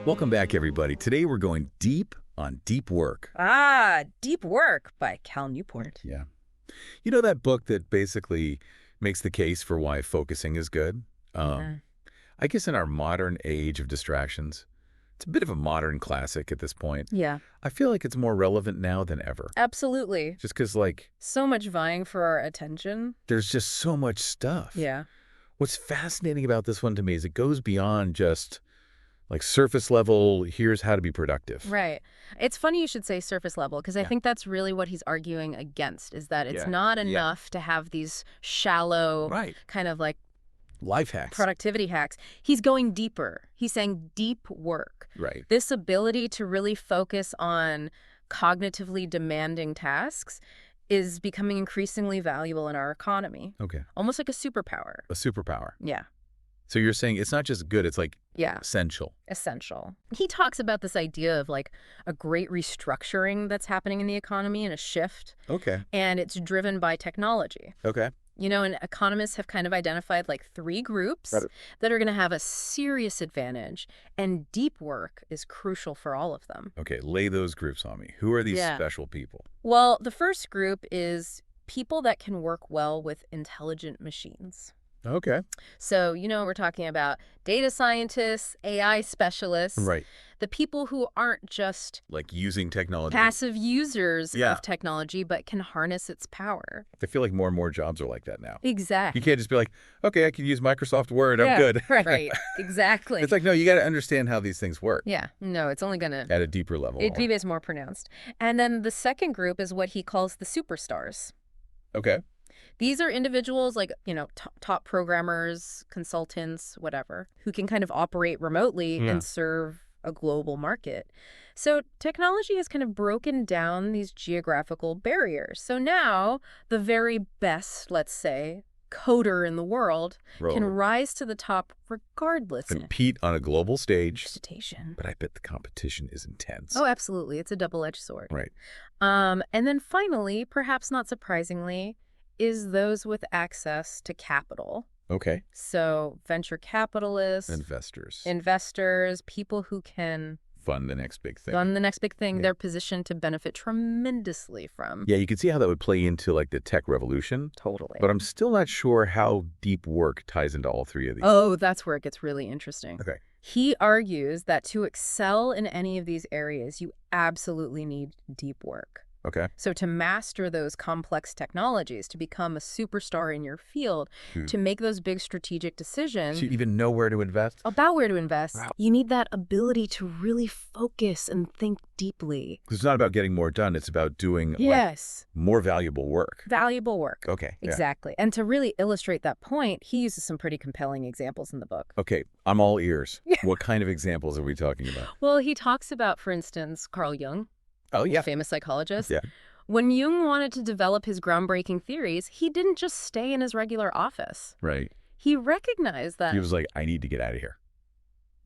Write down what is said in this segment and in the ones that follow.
Welcome back, everybody. Today we're going deep on deep work. Deep Work by Cal Newport. Yeah. You know that book that basically makes the case for why focusing is good? I guess in our modern age of distractions, it's a bit of a modern classic at this point. Yeah, I feel like it's more relevant now than ever. absolutely. Just because, like, So much vying for our attention. there's just so much stuff. Yeah. What's fascinating about this one to me is it goes beyond just, like, surface level, here's how to be productive. Right. It's funny you should say surface level, because I Yeah. think that's really what he's arguing against, is that it's Yeah. not Yeah. enough to have these shallow Right. kind of like Life hacks. productivity hacks. He's going deeper. He's saying deep work. Right. This ability to really focus on cognitively demanding tasks is becoming increasingly valuable in our economy. Okay. Almost like a superpower. A superpower. Yeah. So you're saying it's not just good, it's like Yeah. essential. Essential. He talks about this idea of like a great restructuring that's happening in the economy and a shift, Okay. and it's driven by technology. Okay. You know, and economists have kind of identified like 3 groups that are going to have a serious advantage, and deep work is crucial for all of them. Okay. Lay those groups on me. Who are these Yeah. special people? Well, the first group is people that can work well with intelligent machines. Okay. So, you know, we're talking about data scientists, AI specialists, Right. the people who aren't just Like using technology. passive users Yeah. of technology, but can harness its power. I feel like more and more jobs are like that now. Exactly. You can't just be like, okay, I can use Microsoft Word. I'm good. Right. Exactly. It's like, no, you got to understand how these things work Yeah. No, it's only going to... at a deeper level. It is more pronounced. And then the second group is what he calls the superstars. Okay. These are individuals like, you know, top programmers, consultants, whatever, who can kind of operate remotely Yeah. and serve a global market. So technology has kind of broken down these geographical barriers. So now the very best, let's say, coder in the world can rise to the top regardless of Compete on a global stage. station. But I bet the competition is intense. Oh, absolutely. It's a double-edged sword. Right. And then finally, perhaps not surprisingly, is those with access to capital. Okay. So venture capitalists, Investors. people who can Fund the next big thing. fund the next big thing, Yeah. they're positioned to benefit tremendously from. Yeah, you can see how that would play into like the tech revolution. Totally. But I'm still not sure how deep work ties into all 3 of these. Oh, that's where it gets really interesting. Okay. He argues that to excel in any of these areas, you absolutely need deep work. Okay. So to master those complex technologies, to become a superstar in your field, to make those big strategic decisions So you even know where to invest? about where to invest, Wow. you need that ability to really focus and think deeply. 'Cause it's not about getting more done. It's about doing like, Yes. more valuable work. Valuable work. Okay. Yeah. Exactly. And to really illustrate that point, he uses some pretty compelling examples in the book. Okay. I'm all ears. What kind of examples are we talking about? Well, he talks about, for instance, Carl Jung, Oh, yeah. famous psychologist. Yeah. When Jung wanted to develop his groundbreaking theories, he didn't just stay in his regular office. Right. He recognized that He was like, I need to get out of here.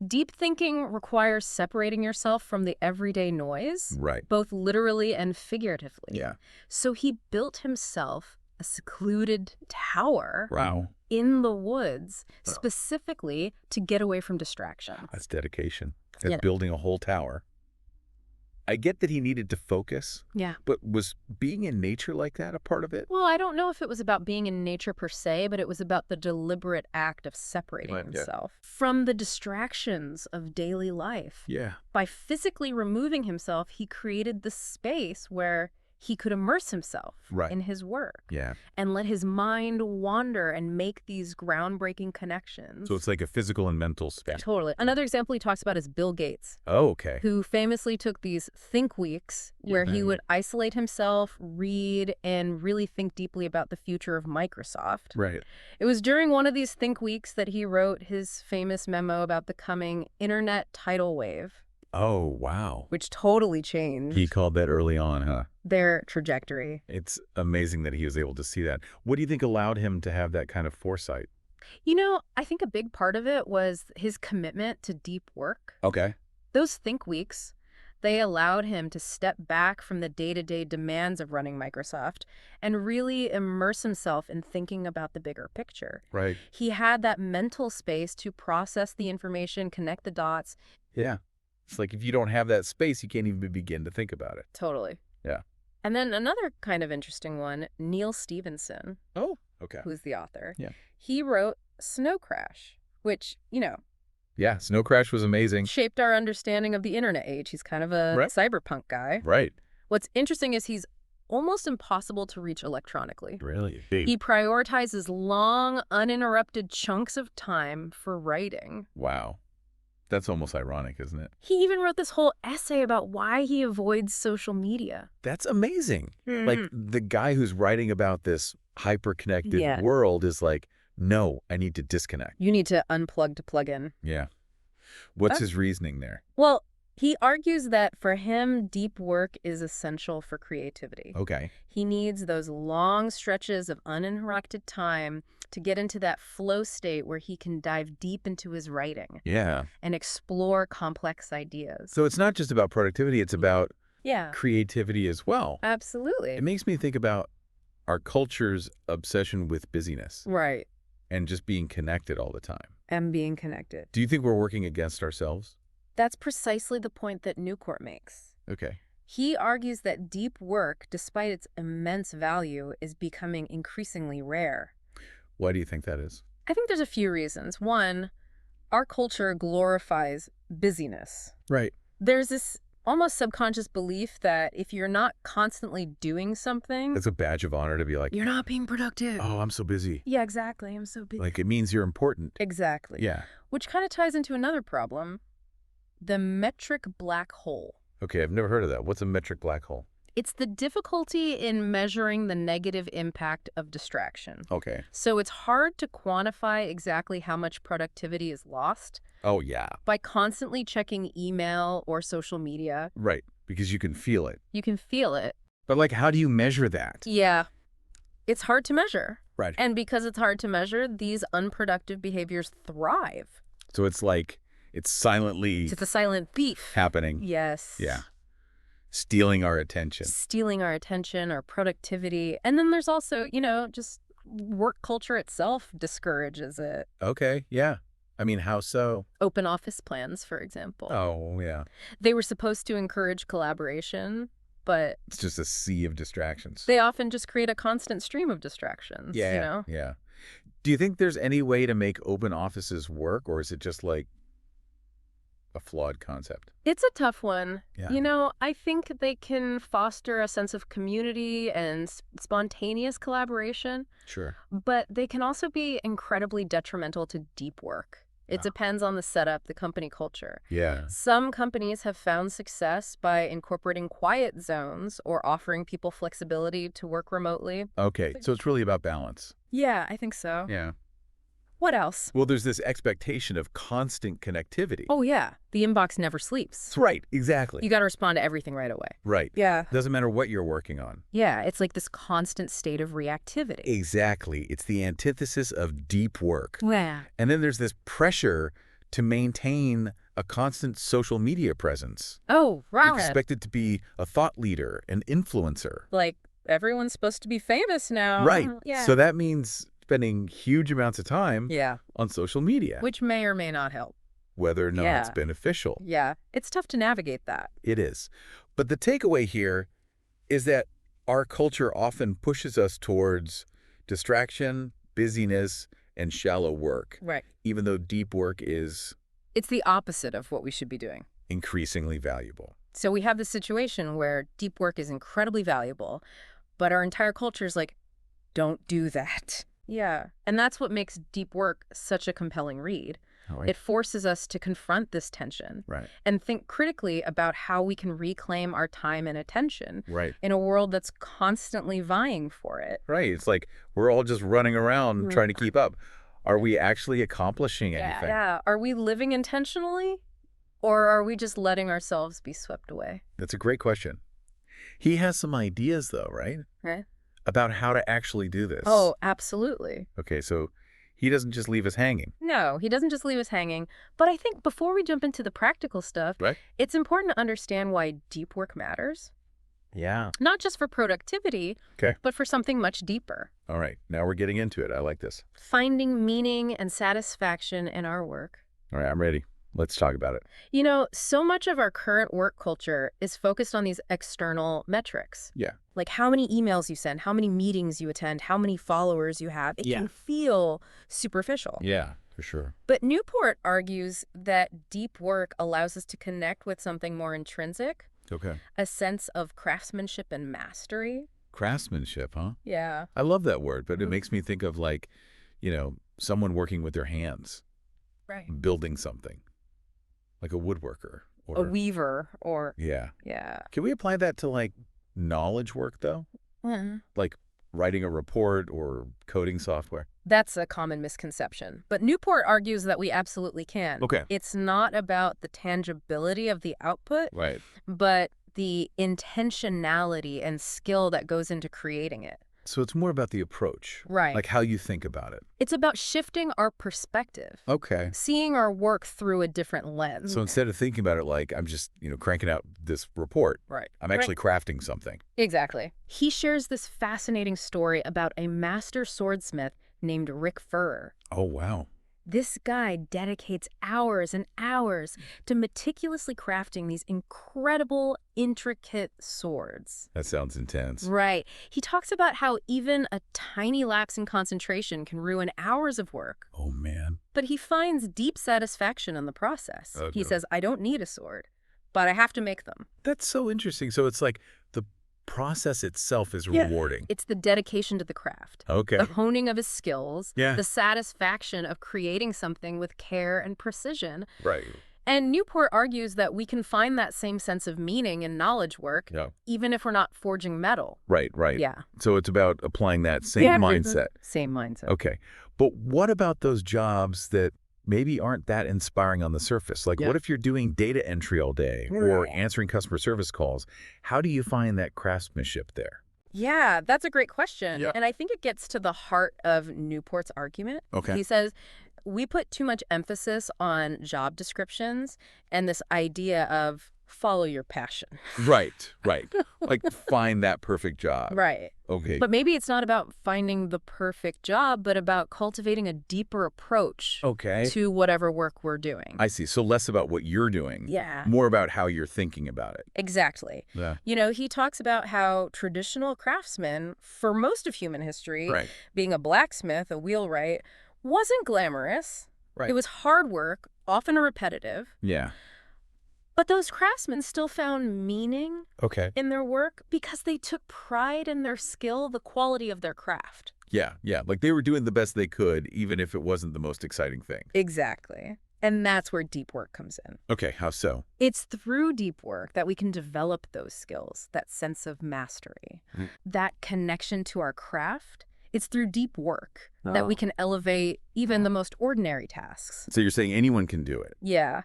deep thinking requires separating yourself from the everyday noise, Right. both literally and figuratively. Yeah. So he built himself a secluded tower Wow. in the woods, specifically to get away from distraction. That's dedication. That's Yeah. building a whole tower. I get that he needed to focus, Yeah. but was being in nature like that a part of it? Well, I don't know if it was about being in nature per se, but it was about the deliberate act of separating Right, yeah. himself from the distractions of daily life. Yeah. By physically removing himself, he created the space where he could immerse himself Right. in his work Yeah. and let his mind wander and make these groundbreaking connections. So it's like a physical and mental space. Totally. Another example he talks about is Bill Gates, Oh, okay. who famously took these think weeks where he would isolate himself, read, and really think deeply about the future of Microsoft. Right. It was during one of these think weeks that he wrote his famous memo about the coming internet tidal wave, Oh, wow. which totally changed He called that early on, huh? their trajectory. It's amazing that he was able to see that. What do you think allowed him to have that kind of foresight? You know, I think a big part of it was his commitment to deep work. Okay. Those think weeks, they allowed him to step back from the day-to-day demands of running Microsoft and really immerse himself in thinking about the bigger picture. Right. He had that mental space to process the information, connect the dots. Yeah. It's like if you don't have that space, you can't even begin to think about it. Totally. Yeah. And then another kind of interesting one, Neil Stephenson, Oh, okay. who's the author. Yeah. He wrote Snow Crash, which, Yeah, Snow Crash was amazing. shaped our understanding of the internet age. He's kind of a Right. cyberpunk guy. Right. What's interesting is he's almost impossible to reach electronically. Really? He prioritizes long, uninterrupted chunks of time for writing. Wow. That's almost ironic, isn't it? He even wrote this whole essay about why he avoids social media. That's amazing. Like, the guy who's writing about this hyper-connected Yeah. world is like, no, I need to disconnect. You need to unplug to plug in. Yeah. What's his reasoning there? Well, he argues that for him, deep work is essential for creativity. Okay. He needs those long stretches of uninterrupted time to get into that flow state where he can dive deep into his writing Yeah. and explore complex ideas. So it's not just about productivity, it's about Yeah, creativity as well. absolutely. It makes me think about our culture's obsession with busyness Right. and just being connected all the time. And being connected. Do you think we're working against ourselves? That's precisely the point that Newport makes. Okay. He argues that deep work, despite its immense value, is becoming increasingly rare. Why do you think that is? I think there's a few reasons. One, our culture glorifies busyness. Right. There's this almost subconscious belief that if you're not constantly doing something, It's a badge of honor to be like, you're not being productive. oh, I'm so busy. Yeah, exactly. I'm so busy. Like, it means you're important. Exactly. Yeah. Which kind of ties into another problem, the metric black hole. Okay, I've never heard of that. What's a metric black hole? It's the difficulty in measuring the negative impact of distraction. Okay. So it's hard to quantify exactly how much productivity is lost Oh, yeah. by constantly checking email or social media. Right. Because you can feel it. You can feel it. But, like, how do you measure that? Yeah. It's hard to measure. Right. And because it's hard to measure, these unproductive behaviors thrive. So it's like, it's silently It's a silent thief. happening. Yes. Yeah. Stealing our attention. Stealing our attention, our productivity. And then there's also, just work culture itself discourages it. Okay, yeah. I mean, how so? Open office plans, for example. Oh, yeah. They were supposed to encourage collaboration, but It's just a sea of distractions. they often just create a constant stream of distractions, Yeah. Yeah. Do you think there's any way to make open offices work, or is it just like a flawed concept? It's a tough one. Yeah. I think they can foster a sense of community and spontaneous collaboration, Sure. but they can also be incredibly detrimental to deep work. It depends on the setup, the company culture. Yeah. Some companies have found success by incorporating quiet zones or offering people flexibility to work remotely. Okay, so it's really about balance. Yeah, I think so. Yeah. What else? Well, there's this expectation of constant connectivity. Oh, yeah. The inbox never sleeps. That's right. Exactly. You got to respond to everything right away. Right. Yeah. Doesn't matter what you're working on. Yeah, it's like this constant state of reactivity. Exactly. It's the antithesis of deep work. Yeah. And then there's this pressure to maintain a constant social media presence. Oh, You're right. expected to be a thought leader, an influencer. Like, everyone's supposed to be famous now. Right. Yeah. So that means spending huge amounts of time Yeah. on social media, Which may or may not help. whether or not it's Yeah. beneficial. Yeah. It's tough to navigate that. It is. But the takeaway here is that our culture often pushes us towards distraction, busyness, and shallow work, Right. even though deep work is It's the opposite of what we should be doing. increasingly valuable. So we have this situation where deep work is incredibly valuable, but our entire culture is like, don't do that. Yeah. And that's what makes deep work such a compelling read. All right. It forces us to confront this tension Right. and think critically about how we can reclaim our time and attention Right. in a world that's constantly vying for it. Right. It's like we're all just running around trying to keep up. Are we actually accomplishing anything? Yeah. Are we living intentionally, or are we just letting ourselves be swept away? That's a great question. He has some ideas, though, right? Right? About how to actually do this. Oh, absolutely. Okay, so he doesn't just leave us hanging. No, he doesn't just leave us hanging. But I think before we jump into the practical stuff, Right. it's important to understand why deep work matters. Yeah. Not just for productivity, Okay. but for something much deeper. All right. Now we're getting into it. I like this. Finding meaning and satisfaction in our work. All right, I'm ready. Let's talk about it. So much of our current work culture is focused on these external metrics. Yeah. Like how many emails you send, how many meetings you attend, how many followers you have. It can feel superficial. Yeah, for sure. But Newport argues that deep work allows us to connect with something more intrinsic, Okay. a sense of craftsmanship and mastery. Craftsmanship, huh? Yeah. I love that word, but it makes me think of like, someone working with their hands, Right. building something, like a woodworker A or weaver or, yeah. yeah. Can we apply that to like knowledge work though? Like writing a report or coding software? That's a common misconception. But Newport argues that we absolutely can. Okay. It's not about the tangibility of the output, Right. but the intentionality and skill that goes into creating it. So it's more about the approach. Right. Like how you think about it. It's about shifting our perspective, Okay. seeing our work through a different lens. So instead of thinking about it like I'm just, cranking out this report, Right. I'm actually crafting something. Exactly. He shares this fascinating story about a master swordsmith named Rick Furrer. Oh, wow. This guy dedicates hours and hours to meticulously crafting these incredible, intricate swords. That sounds intense. Right. He talks about how even a tiny lapse in concentration can ruin hours of work. Oh, man. But he finds deep satisfaction in the process. Oh, He no. says, I don't need a sword, but I have to make them. That's so interesting. So it's like the process itself is Yeah. rewarding. It's the dedication to the craft. Okay. The honing of his skills, Yeah. the satisfaction of creating something with care and precision. Right. And Newport argues that we can find that same sense of meaning in knowledge work, Yeah. even if we're not forging metal. Right. Yeah. So it's about applying that same mindset. Same mindset. Okay. But what about those jobs that maybe aren't that inspiring on the surface? Like, what if you're doing data entry all day or answering customer service calls? How do you find that craftsmanship there? Yeah, that's a great question. Yeah. And I think it gets to the heart of Newport's argument. Okay. He says, we put too much emphasis on job descriptions and this idea of follow your passion. Right. Like, find that perfect job. Right. Okay. But maybe it's not about finding the perfect job, but about cultivating a deeper approach Okay. to whatever work we're doing. I see. So less about what you're doing. Yeah. More about how you're thinking about it. Exactly. Yeah. He talks about how traditional craftsmen, for most of human history, Right. being a blacksmith, a wheelwright, wasn't glamorous. Right. It was hard work, often repetitive. Yeah. But those craftsmen still found meaning Okay. in their work because they took pride in their skill, the quality of their craft. Yeah. Like they were doing the best they could, even if it wasn't the most exciting thing. Exactly. And that's where deep work comes in. Okay. How so? It's through deep work that we can develop those skills, that sense of mastery, that connection to our craft. It's through deep work that we can elevate even the most ordinary tasks. So you're saying anyone can do it? Yeah.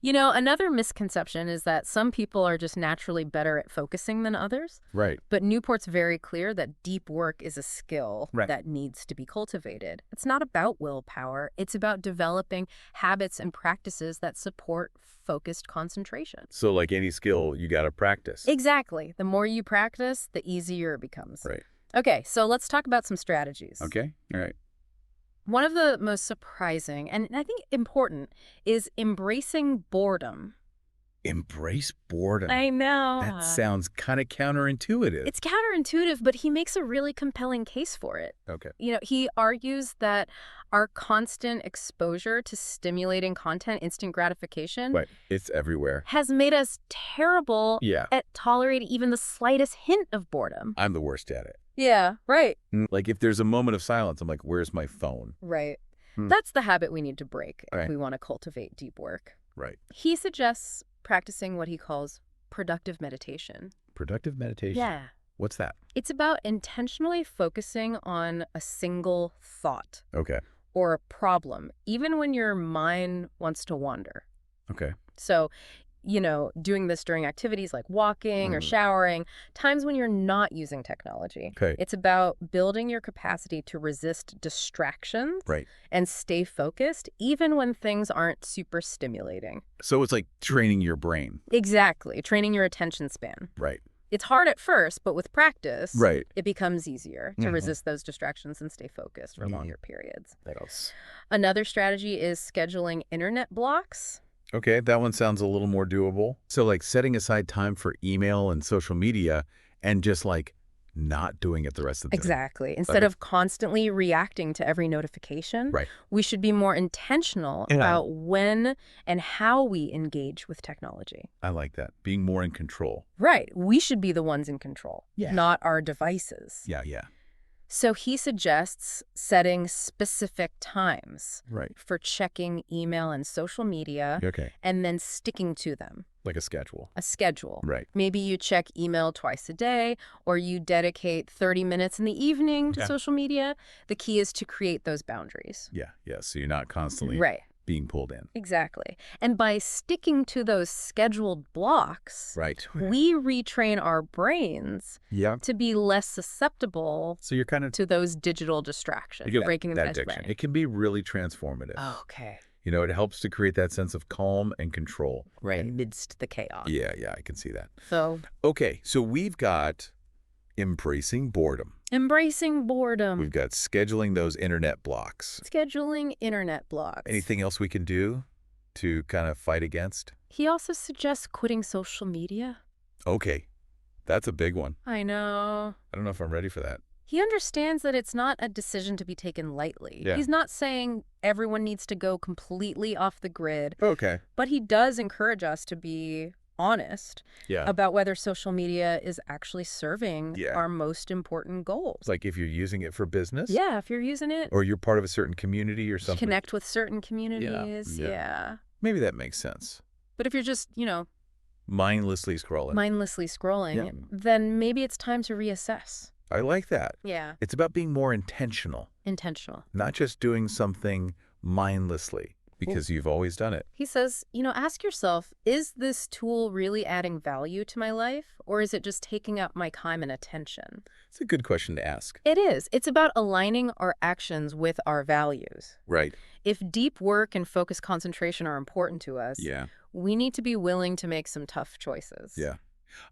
Another misconception is that some people are just naturally better at focusing than others. Right. But Newport's very clear that deep work is a skill Right. that needs to be cultivated. It's not about willpower. It's about developing habits and practices that support focused concentration. So like any skill, you got to practice. Exactly. The more you practice, the easier it becomes. Right. Okay, so let's talk about some strategies. Okay. All right. One of the most surprising, and I think important, is embracing boredom. Embrace boredom. I know. That sounds kind of counterintuitive. It's counterintuitive, but he makes a really compelling case for it. Okay. He argues that our constant exposure to stimulating content, instant gratification, Right. It's everywhere. has made us terrible Yeah. at tolerating even the slightest hint of boredom. I'm the worst at it. Yeah, right. Like if there's a moment of silence, I'm like, where's my phone? Right. Hmm. That's the habit we need to break if Right. we want to cultivate deep work. Right. He suggests practicing what he calls productive meditation. Productive meditation. Yeah. What's that? It's about intentionally focusing on a single thought Okay. or a problem, even when your mind wants to wander. Okay. So, doing this during activities like walking or showering, times when you're not using technology. Okay. It's about building your capacity to resist distractions Right. and stay focused, even when things aren't super stimulating. So it's like training your brain. Exactly. Training your attention span. Right. It's hard at first, but with practice, Right. it becomes easier to Mhm. resist those distractions and stay focused for Mhm. longer periods. What else? Another strategy is scheduling internet blocks. Okay, that one sounds a little more doable. So like setting aside time for email and social media and just like not doing it the rest of the day. Exactly. Instead Okay. of constantly reacting to every notification, Right. we should be more intentional Yeah. about when and how we engage with technology. I like that. Being more in control. Right. We should be the ones in control, Yeah. not our devices. Yeah, yeah. So he suggests setting specific times Right. for checking email and social media Okay. and then sticking to them. Like a schedule. A schedule. Right. Maybe you check email twice a day, or you dedicate 30 minutes in the evening to Yeah. social media. The key is to create those boundaries. Yeah, yeah. So you're not constantly Right. being pulled in. Exactly. And by sticking to those scheduled blocks, Right. we retrain our brains Yeah. to be less susceptible So you're kind of to those digital distractions, breaking that the addiction. brain. It can be really transformative. Okay. You know, it helps to create that sense of calm and control. Right. Amidst the chaos. Yeah, yeah, I can see that. So Okay, so we've got embracing boredom. embracing boredom, We've got scheduling those internet blocks. scheduling internet blocks. Anything else we can do to kind of fight against? He also suggests quitting social media. Okay, that's a big one. I know. I don't know if I'm ready for that. He understands that it's not a decision to be taken lightly. Yeah. He's not saying everyone needs to go completely off the grid, Okay. but he does encourage us to be honest Yeah. about whether social media is actually serving Yeah. our most important goals. It's like if you're using it for business. Yeah, if you're using it Or you're part of a certain community or to something. connect with certain communities. Yeah. Yeah. Maybe that makes sense. But if you're just, Mindlessly scrolling. mindlessly scrolling, Yeah. then maybe it's time to reassess. I like that. Yeah. It's about being more intentional, Intentional. not just doing something mindlessly because you've always done it. He says, ask yourself, is this tool really adding value to my life, or is it just taking up my time and attention? It's a good question to ask. It is. It's about aligning our actions with our values. Right. If deep work and focused concentration are important to us, Yeah. we need to be willing to make some tough choices. Yeah.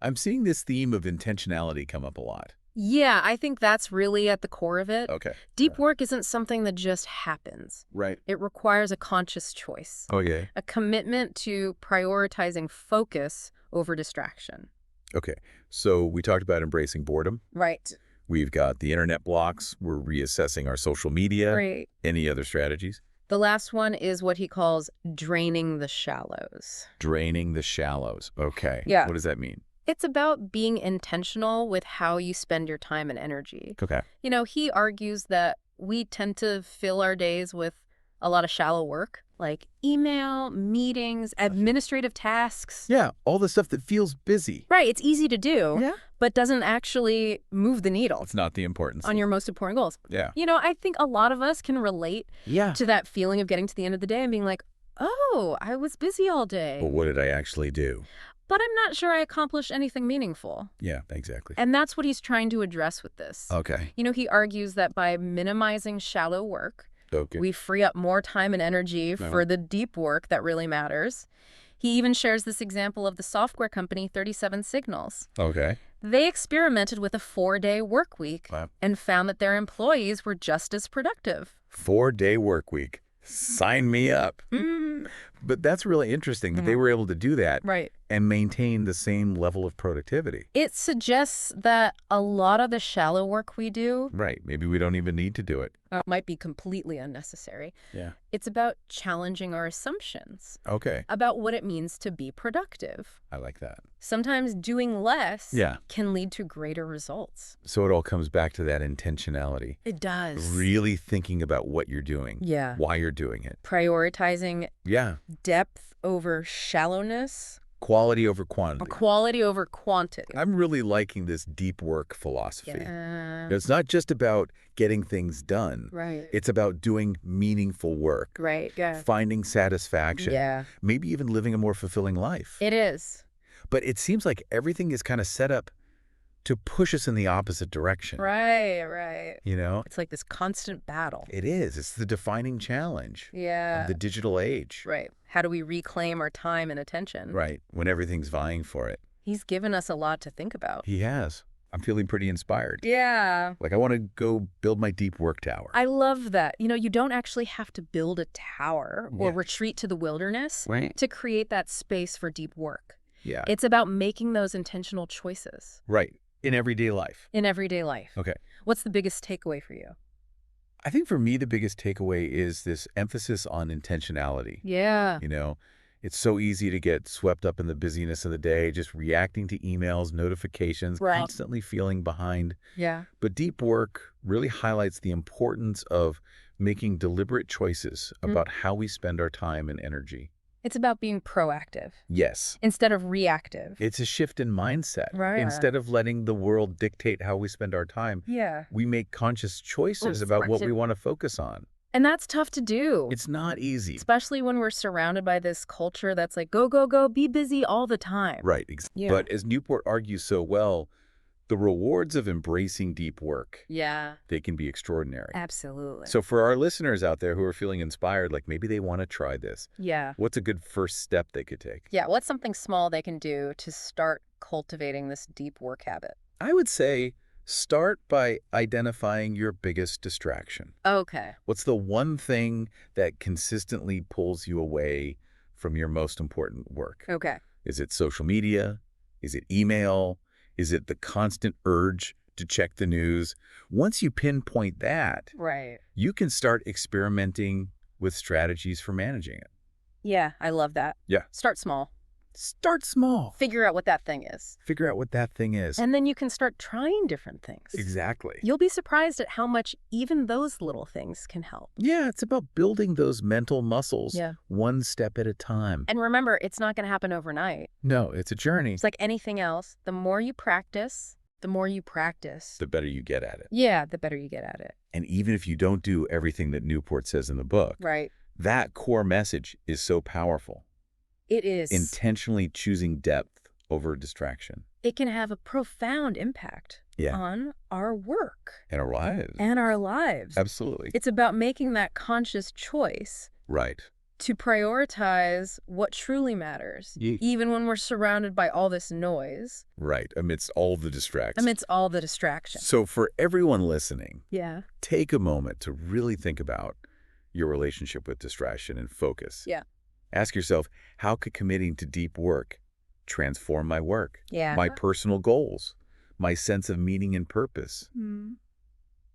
I'm seeing this theme of intentionality come up a lot. Yeah, I think that's really at the core of it. Okay. Deep work isn't something that just happens. Right. It requires a conscious choice, Okay. a commitment to prioritizing focus over distraction. Okay. So we talked about embracing boredom. Right. We've got the internet blocks. We're reassessing our social media. Great. Any other strategies? The last one is what he calls draining the shallows. Draining the shallows. Okay. Yeah. What does that mean? It's about being intentional with how you spend your time and energy. Okay. He argues that we tend to fill our days with a lot of shallow work, like email, meetings, administrative tasks. Yeah. All the stuff that feels busy. Right, it's easy to do, Yeah. but doesn't actually move the needle It's not the importance. on your most important goals. Yeah. I think a lot of us can relate Yeah. to that feeling of getting to the end of the day and being like, oh, I was busy all day. But what did I actually do? But I'm not sure I accomplished anything meaningful. Yeah, exactly. And that's what he's trying to address with this. Okay. He argues that by minimizing shallow work, Okay. we free up more time and energy Uh-huh. for the deep work that really matters. He even shares this example of the software company 37 Signals. Okay. They experimented with a 4-day work week Wow. and found that their employees were just as productive. 4-day work week. Sign me up. But that's really interesting that they were able to do that Right. and maintain the same level of productivity. It suggests that a lot of the shallow work we do Right. Maybe we don't even need to do it. might be completely unnecessary. Yeah. It's about challenging our assumptions Okay. about what it means to be productive. I like that. Sometimes doing less Yeah. can lead to greater results. So it all comes back to that intentionality. It does. Really thinking about what you're doing. Yeah. Why you're doing it. Prioritizing Yeah. depth over shallowness, Quality over or quantity. quality over quantity. I'm really liking this deep work philosophy. Yeah. It's not just about getting things done. Right. It's about doing meaningful work, Right. Yeah. finding satisfaction, Yeah. maybe even living a more fulfilling life. It is. But it seems like everything is kind of set up to push us in the opposite direction. Right. Right. You know? It's like this constant battle. It is. It's the defining challenge Yeah. of the digital age. Right. How do we reclaim our time and attention? Right. When everything's vying for it. He's given us a lot to think about. He has. I'm feeling pretty inspired. Yeah. Like I want to go build my deep work tower. I love that. You don't actually have to build a tower or Yeah. retreat to the wilderness Right. to create that space for deep work. Yeah. It's about making those intentional choices Right. In everyday life. in everyday life. Okay. What's the biggest takeaway for you? I think for me, the biggest takeaway is this emphasis on intentionality. Yeah. It's so easy to get swept up in the busyness of the day, just reacting to emails, notifications, Right. constantly feeling behind. Yeah. But deep work really highlights the importance of making deliberate choices about how we spend our time and energy. It's about being proactive Yes. instead of reactive. It's a shift in mindset. Right. Instead of letting the world dictate how we spend our time, Yeah. we make conscious choices about what we want to focus on. And that's tough to do. It's not easy. Especially when we're surrounded by this culture that's like, go, go, go, be busy all the time. Right. Yeah. But as Newport argues so well, the rewards of embracing deep work, Yeah. they can be extraordinary. Absolutely. So for our listeners out there who are feeling inspired, like maybe they want to try this, Yeah. what's a good first step they could take? Yeah. What's something small they can do to start cultivating this deep work habit? I would say start by identifying your biggest distraction. Okay. What's the one thing that consistently pulls you away from your most important work? Okay. Is it social media? Is it email? Is it the constant urge to check the news? Once you pinpoint that, Right. you can start experimenting with strategies for managing it. Yeah. I love that. Yeah. Start small. Start small. Figure out what that thing is. Figure out what that thing is. And then you can start trying different things. Exactly. You'll be surprised at how much even those little things can help. Yeah, it's about building those mental muscles Yeah. one step at a time. And remember, it's not going to happen overnight. No, it's a journey. It's like anything else. The more you practice, the The better you get at it. yeah, the better you get at it. And even if you don't do everything that Newport says in the book, Right. that core message is so powerful. It is. Intentionally choosing depth over distraction. It can have a profound impact Yeah. on our work And our lives. and our lives. Absolutely. It's about making that conscious choice Right. to prioritize what truly matters, even when we're surrounded by all this noise, Right. Amidst all the distractions. amidst all the distractions. So for everyone listening, Yeah. take a moment to really think about your relationship with distraction and focus. Yeah. Ask yourself, how could committing to deep work transform my work, Yeah. my personal goals, my sense of meaning and purpose? Mm.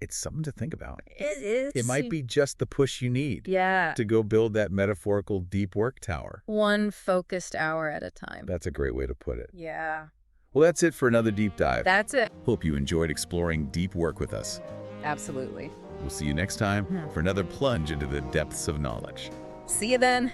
It's something to think about. It is. It might be just the push you need Yeah. to go build that metaphorical deep work tower. One focused hour at a time. That's a great way to put it. Yeah. Well, that's it for another deep dive. That's it. Hope you enjoyed exploring deep work with us. Absolutely. We'll see you next time for another plunge into the depths of knowledge. See you then.